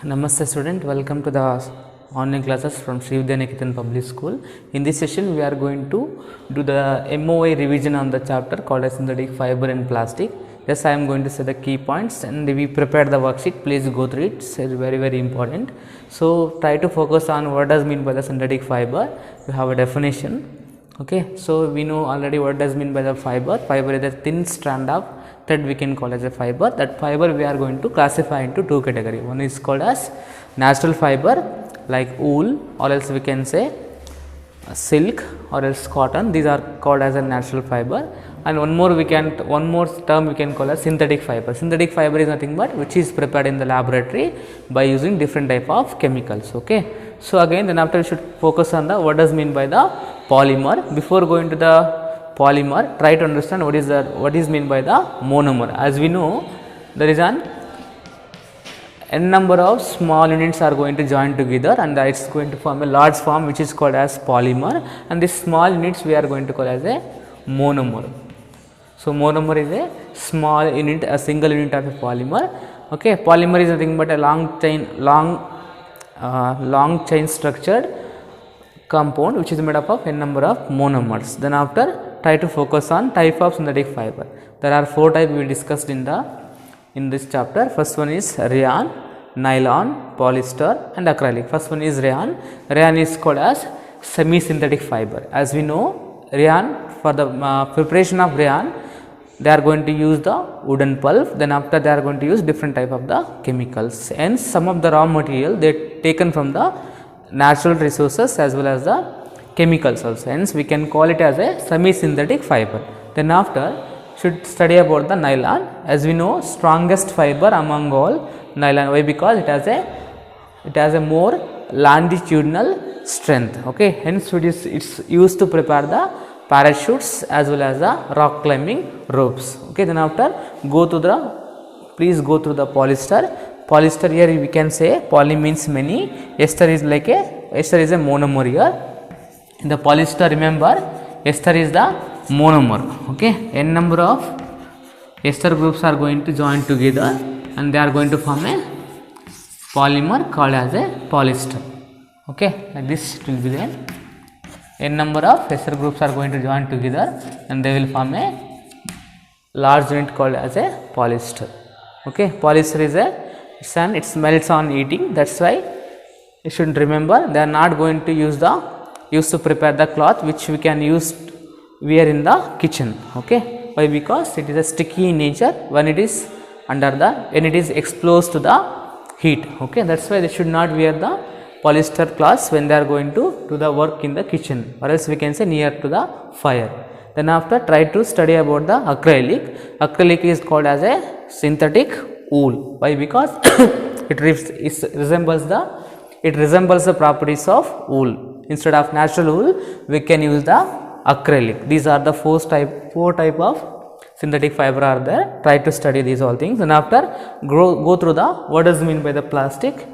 Namaste student, welcome to the online classes from Sri Vidya Niketan Public School. In this session we are going to do the MOI revision on the chapter called as synthetic fiber and plastic. Yes, I am going to say the key points and we prepared the worksheet, please go through it, it's very important. So try to focus on what does mean by the synthetic fiber. You have a definition. Okay, so we know already what does mean by the fiber. Fiber is a thin strand of thread we can call as a fiber. That fiber we are going to classify into two categories. One is called as natural fiber like wool, or else we can say silk or else cotton. These are called as a natural fiber. And one more term we can call as synthetic fiber. Synthetic fiber is nothing but which is prepared in the laboratory by using different type of chemicals. Okay, so again then after we should focus on the what does mean by the polymer. Before going to the polymer, try to understand what is mean by the monomer. As we know, there is an n number of small units are going to join together and it's going to form a large form which is called as polymer, and these small units we are going to call as a monomer. So monomer is a small unit, a single unit of a polymer. Okay, polymer is nothing but a long chain structured compound which is made up of n number of monomers. Then after try to focus on type of synthetic fiber. There are 4 types we discussed in this chapter. First one is rayon, nylon, polyester and acrylic. First one is rayon. Rayon is called as semi-synthetic fiber. As we know, rayon, for the preparation of rayon, they are going to use the wooden pulp. Then after they are going to use different type of the chemicals, and some of the raw material they taken from the natural resources as well as the chemicals also. Hence we can call it as a semi-synthetic fiber. Then after should study about the nylon. As we know, strongest fiber among all nylon. Why? Because it has a more longitudinal strength. Okay, hence it's used to prepare the parachutes as well as the rock climbing ropes. Okay, then after please go through the polyester. Polyester, here we can say poly means many, ester is a monomer here. In the polyester, remember ester is the monomer. Okay, n number of ester groups are going to join together and they are going to form a polymer called as a polyester. Okay, like this it will be there. N number of ester groups are going to join together and they will form a large unit called as a polyester. Okay, polyester is it melts on heating. That's why you should remember they are not going to use to prepare the cloth which we can wear in the kitchen. Okay, why? Because it is a sticky in nature when it is exposed to the heat. Okay, that's why they should not wear the polyester cloths when they are going to do the work in the kitchen, or else we can say near to the fire. Then after try to study about the acrylic. Acrylic is called as a synthetic wool. Why? Because it resembles the properties of wool. Instead of natural wool, we can use the acrylic. These are the 4 type of synthetic fiber are there. Try to study these all things. And after go through the what does mean by the plastic.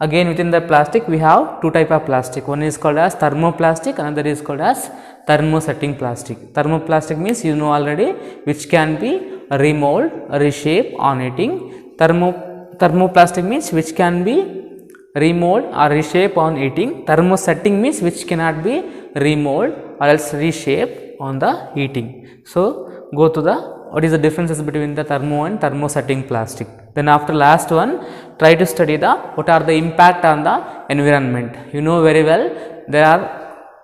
Again, within the plastic we have 2 type of plastic. One is called as thermoplastic, another is called as thermosetting plastic. Thermoplastic means you know already, which can be remold, reshape on heating. Thermoplastic means which can be remold or reshape on heating. Thermosetting means which cannot be remold or else reshape on the heating. So go to what is the differences between the thermo and thermosetting plastic. Then after last one, try to study what are the impact on the environment. You know very well there are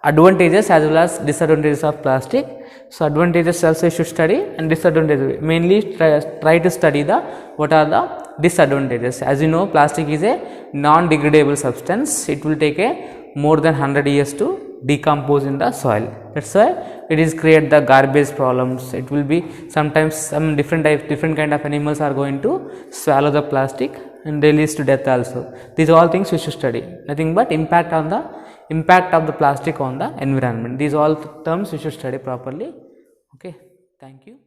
advantages as well as disadvantages of plastic. So advantages also you should study and disadvantages. Mainly try to study what are the disadvantages. As you know, plastic is a non-degradable substance. It will take more than 100 years to decompose in the soil. That's why it is create the garbage problems. It will be sometimes some different kind of animals are going to swallow the plastic and they lead to death also. These are all things we should study. Nothing but impact of the plastic on the environment. These all terms we should study properly. Okay, thank you.